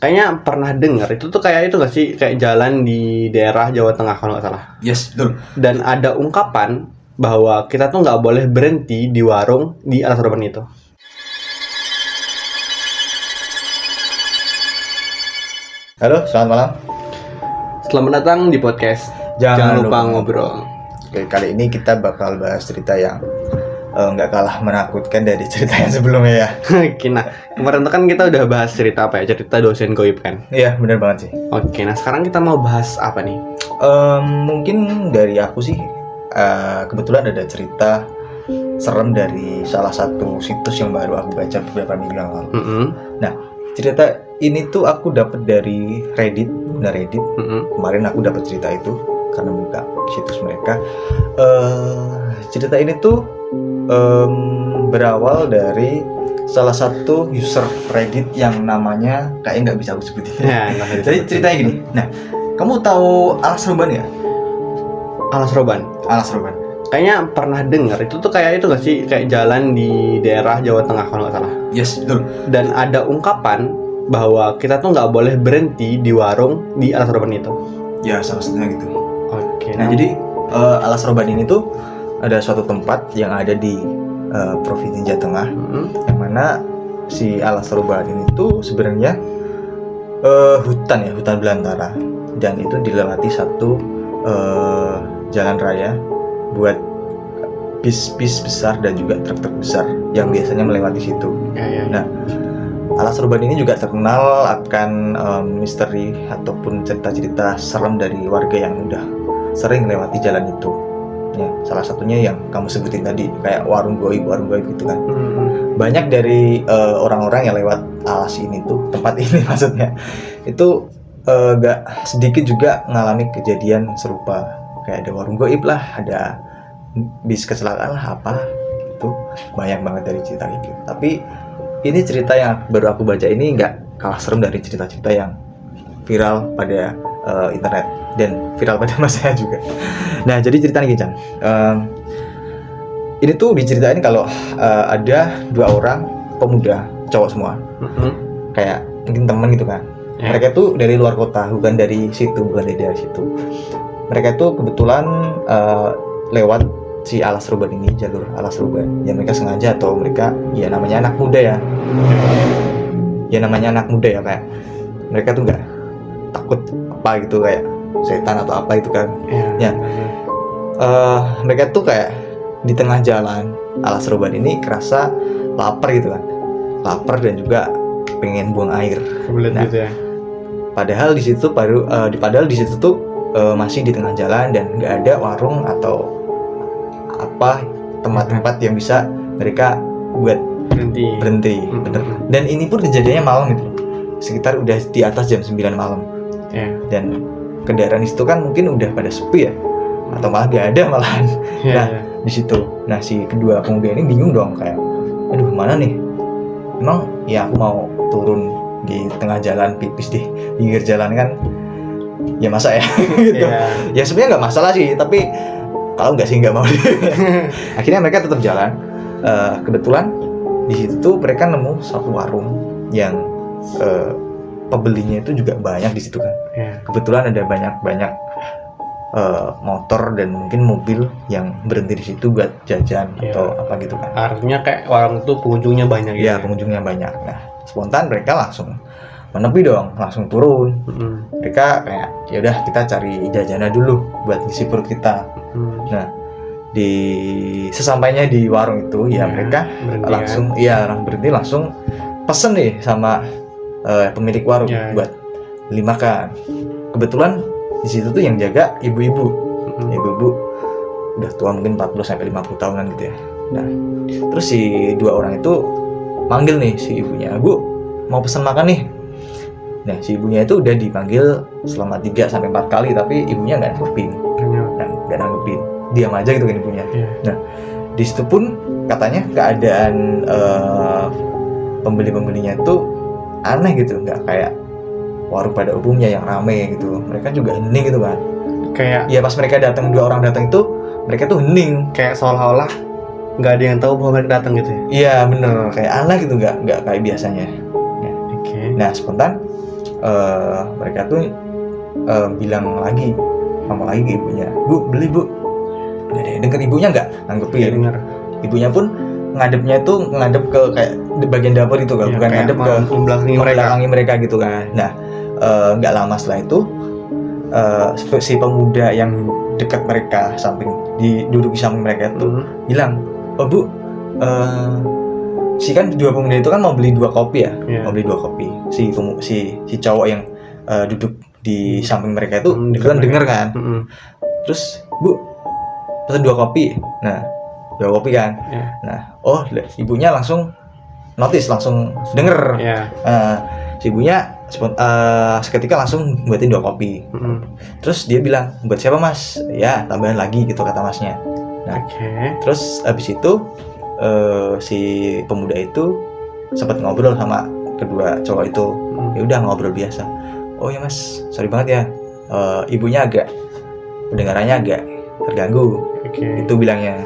Kayaknya pernah dengar itu tuh kayak itu nggak sih, kayak jalan di daerah Jawa Tengah kalau nggak salah. Yes, betul. Dan ada ungkapan bahwa kita tuh nggak boleh berhenti di warung di alas roban itu. Halo, selamat malam. Selamat datang di podcast Jangan lupa ngobrol. Oke, kali ini kita bakal bahas cerita yang nggak kalah menakutkan dari cerita yang sebelumnya ya. Oke, nah kemarin tuh kan kita udah bahas cerita apa ya, cerita dosen goib kan. Iya, benar banget sih. Oke, nah sekarang kita mau bahas apa nih? Mungkin dari aku sih, kebetulan ada cerita serem dari salah satu situs yang baru aku baca beberapa minggu yang lalu. Nah, cerita ini tuh aku dapat dari Reddit. Kemarin aku dapat cerita itu karena buka situs mereka. Cerita ini tuh berawal dari salah satu user Reddit yang namanya kayaknya nggak bisa aku sebutin. Ya, Jadi ceritanya gini. Nah, kamu tahu alas roban ya? Alas roban. Alas roban. Kayaknya pernah dengar itu tuh kayak itu nggak sih, kayak jalan di daerah Jawa Tengah kalau nggak salah. Yes, betul. Dan ada ungkapan bahwa kita tuh nggak boleh berhenti di warung di alas roban itu. Ya, salah satunya gitu. Oke. Nah, jadi alas roban ini tuh ada suatu tempat yang ada di Provinsi Jawa Tengah, yang mana si alas roban ini tuh sebenarnya hutan belantara, dan itu dilewati satu jalan raya buat bis-bis besar dan juga truk-truk besar yang biasanya melewati situ. Ya. Nah, alas roban ini juga terkenal akan misteri ataupun cerita-cerita serem dari warga yang udah sering melewati jalan itu. Ya, salah satunya yang kamu sebutin tadi, kayak warung goib gitu kan. Banyak dari orang-orang yang lewat alas ini tuh, tempat ini maksudnya, itu gak sedikit juga ngalami kejadian serupa. Kayak ada warung goib lah, ada bis kecelakaan lah, apa itu banyak banget dari cerita itu. Tapi ini cerita yang baru aku baca ini nggak kalah serem dari cerita-cerita yang viral pada internet dan viral pada masanya juga. Nah, jadi ceritanya gini, Chan. Ini tuh diceritain kalau ada dua orang pemuda, cowok semua, kayak mungkin temen gitu kan. Mereka tuh dari luar kota, bukan dari situ. Mereka tuh kebetulan lewat si alas roban ini, jalur alas roban. Ya mereka sengaja, atau mereka ya namanya anak muda ya. Kayak mereka tuh nggak takut apa gitu, kayak setan atau apa itu kan. Mereka tuh kayak di tengah jalan alas roban ini kerasa lapar gitu kan. Lapar dan juga pengen buang air. Nah, gitu ya. Padahal di situ tuh masih di tengah jalan dan nggak ada warung atau apa tempat-tempat yang bisa mereka buat berhenti. Bener. Dan ini pun kejadiannya malam gitu, sekitar udah di atas jam 9 malam. Dan kendaraan itu kan mungkin udah pada sepi ya, atau malah gak ada malahan. Di situ, nah si kedua pemuda ini bingung dong, kayak aduh mana nih, emang ya aku mau turun di tengah jalan pipis di pinggir jalan kan, ya masa ya gitu. Ya sebenarnya nggak masalah sih, tapi kalau nggak sih nggak mau. Akhirnya mereka tetap jalan. Kebetulan di situ tuh mereka nemu satu warung yang pembelinya itu juga banyak di situ kan. Kebetulan ada banyak motor dan mungkin mobil yang berhenti di situ buat jajan atau apa gitu kan. Artinya kayak warung tuh pengunjungnya banyak gitu. Iya, pengunjungnya banyak. Nah, spontan mereka langsung menepi dong, langsung turun. Mereka kayak ya udah kita cari jajanan dulu buat ngisi perut kita. Nah, di sesampainya di warung itu ya mereka langsung berhenti, langsung pesen nih sama pemilik warung buat beli makan. Kebetulan di situ tuh yang jaga ibu-ibu. Ibu-ibu udah tua, mungkin 40 sampai 50 tahunan gitu ya. Nah, terus si dua orang itu manggil nih si ibunya, "Bu, mau pesan makan nih." Nah, si ibunya itu udah dipanggil selama 3 sampai 4 kali, tapi ibunya nggak nanggepin. Diam aja gitu kan ibunya. Nah, di situ pun katanya keadaan pembeli-pembelinya itu aneh gitu, nggak kayak warung pada umumnya yang rame gitu. Mereka juga hening gitu kan. Kayak ya pas mereka datang, dua orang datang itu mereka tuh hening, kayak seolah-olah nggak ada yang tahu bahwa mereka datang gitu ya. Iya bener, kayak aneh gitu, nggak kayak biasanya. Nah spontan mereka tuh bilang lagi, ngomong lagi ke ibunya, bu beli bu. Nggak ada yang denger, ibunya nggak nanggepin. Dengar. Ibunya pun ngadepnya itu ngadep ke kayak di bagian dapur itu kan, Iya, bukan kayak ngadep ke membelakangi mereka gitu kan. Nah, nggak lama setelah itu si pemuda yang dekat mereka duduk di samping mereka itu bilang, oh bu, kan dua pemuda itu kan mau beli 2 kopi ya, Iya. mau beli 2 kopi. Si cowok yang duduk di samping mereka itu dekat kan denger kan. Terus Bu, pesan 2 kopi. Nah, 2 kopi kan. ya. Nah, ibunya langsung notice, langsung denger. Ya. Si ibunya seketika langsung buatin 2 kopi. Terus dia bilang, buat siapa mas? Ya, tambahan lagi gitu kata masnya. Nah, terus habis itu si pemuda itu sempat ngobrol sama kedua cowok itu. Ya udah ngobrol biasa. Oh ya mas, sorry banget ya, ibunya pendengarannya agak terganggu. Itu bilangnya.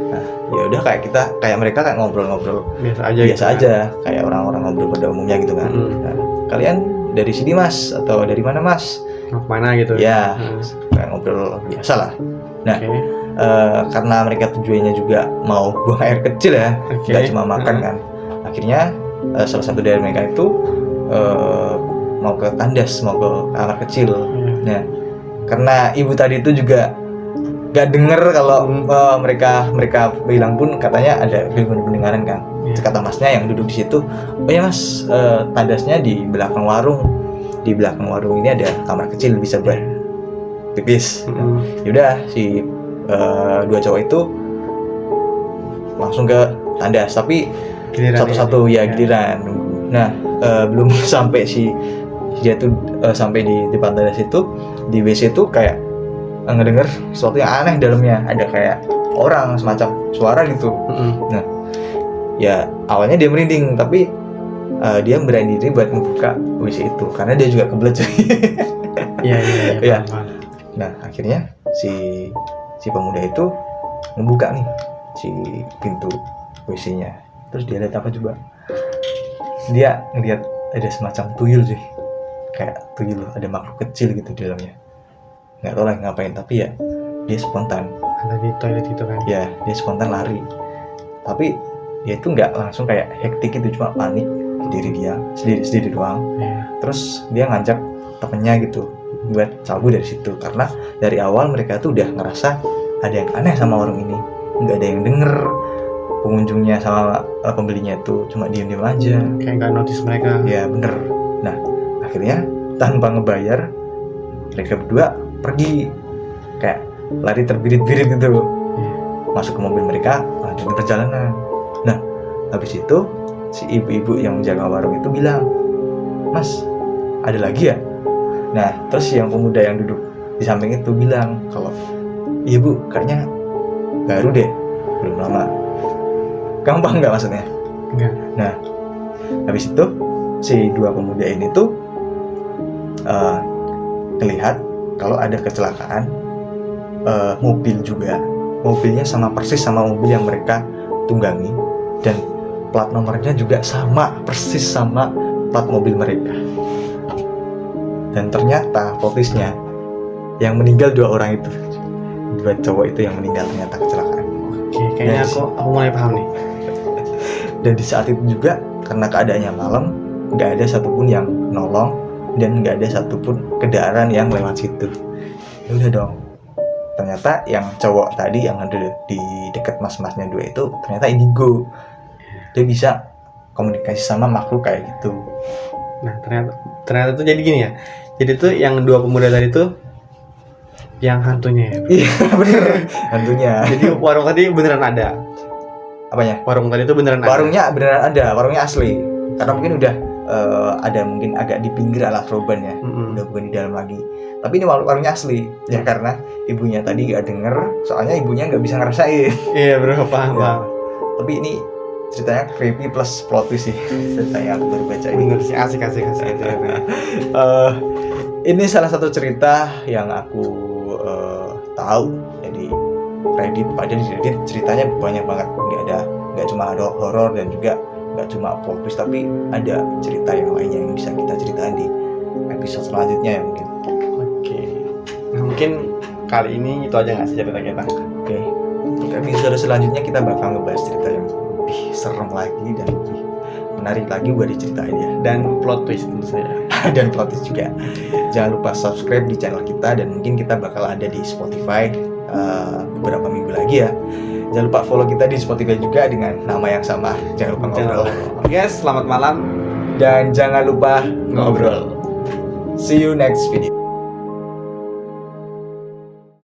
Nah, ya udah kayak mereka ngobrol-ngobrol biasa aja, kayak orang-orang ngobrol pada umumnya gitu kan. Nah, kalian dari sini mas atau dari mana mas? Kemana gitu? Ya, kayak ngobrol biasa lah. Nah, karena mereka tujuannya juga mau buang air kecil ya, nggak cuma makan kan. Akhirnya salah satu dari mereka itu mau ke tandas, mau ke kamar kecil. Nah, karena ibu tadi itu juga gak denger kalau mereka bilang pun katanya ada gangguan pendengaran kan. Kata masnya yang duduk di situ, oh ya mas, tandasnya di belakang warung. Di belakang warung ini ada kamar kecil bisa buat pipis. Yaudah si 2 cowok itu langsung ke tandas, tapi satu-satu ya giliran nunggu. Nah, belum sampai dia tuh sampai di depan tandas itu, di WC itu kayak ngedenger sesuatu yang aneh dalamnya, ada kayak orang semacam suara gitu. Nah, ya awalnya dia merinding, tapi dia berani diri buat membuka WC itu karena dia juga kebelet. Iya. Nah, akhirnya si pemuda itu membuka nih si pintu WC-nya. Terus dia lihat apa coba? Dia ngeliat ada semacam tuyul sih, kayak tuyul, ada makhluk kecil gitu di dalamnya. Nggak tahu lah ngapain, tapi ya dia spontan. Ada di toilet itu kan? Ya, dia spontan lari. Tapi dia itu nggak langsung kayak hektik itu, cuma panik sendiri doang. Terus dia ngajak temennya gitu buat cabut dari situ, karena dari awal mereka tuh udah ngerasa ada yang aneh sama warung ini. Nggak ada yang denger, pengunjungnya sama pembelinya itu cuma diem-diem aja, kayak nggak notice mereka. Ya bener. Nah, akhirnya tanpa ngebayar mereka berdua pergi, kayak lari terbirit-birit gitu, masuk ke mobil mereka, lanjut perjalanan. Nah, habis itu si ibu-ibu yang menjaga warung itu bilang, mas, ada lagi ya? Nah, terus yang pemuda yang duduk di samping itu bilang kalau, iya bu, kayaknya baru deh, belum lama. Gampang nggak maksudnya? Enggak. Nah, habis itu si 2 pemuda ini tuh terlihat kalau ada kecelakaan mobil juga. Mobilnya sama persis sama mobil yang mereka tunggangi, dan plat nomornya juga sama persis sama plat mobil mereka. Dan ternyata plot-twistnya yang meninggal 2 orang itu, 2 cowok itu yang meninggal ternyata kecelakaan. Oke, kayaknya aku mulai paham nih. Dan di saat itu juga karena keadaannya malam, nggak ada satupun yang nolong dan nggak ada satupun kendaraan yang lewat situ. Ya udah dong, ternyata yang cowok tadi yang ada di dekat mas-masnya 2 itu ternyata indigo. Dia bisa komunikasi sama makhluk kayak gitu. Nah, ternyata tuh jadi gini ya. Jadi tuh yang 2 pemuda tadi tuh yang hantunya ya. Iya bener, hantunya. Jadi warung tadi beneran ada. Apanya? Warung tadi tuh beneran warungnya ada. Beneran ada, warungnya asli. Karena mungkin udah ada mungkin agak di pinggir alas roban ya, udah bukan di dalam lagi. Tapi ini warungnya asli ya, karena ibunya tadi gak denger, soalnya ibunya nggak bisa ngerasain. Iya bro, paham. Tapi ini ceritanya creepy plus plot twist sih. Cerita yang aku baru baca ini. Bener sih, asik. Ini salah satu cerita yang aku tahu jadi Reddit. Padahal di Reddit ceritanya banyak banget, nggak cuma ada horor dan juga nggak cuma plot twist, tapi ada cerita yang lainnya yang bisa kita ceritain di episode selanjutnya ya mungkin. Oke. Nah, mungkin kali ini itu aja nggak sih cerita kita? Oke. Untuk episode selanjutnya kita bakal ngebahas cerita yang lebih serem lagi dan lebih menarik lagi buat diceritain ya. Dan plot twist tentu saja. Dan plot twist juga. Jangan lupa subscribe di channel kita dan mungkin kita bakal ada di Spotify beberapa minggu lagi ya. Jangan lupa follow kita di Spotify juga dengan nama yang sama. Jangan lupa ngobrol. Guys, selamat malam. Dan jangan lupa ngobrol. See you next video.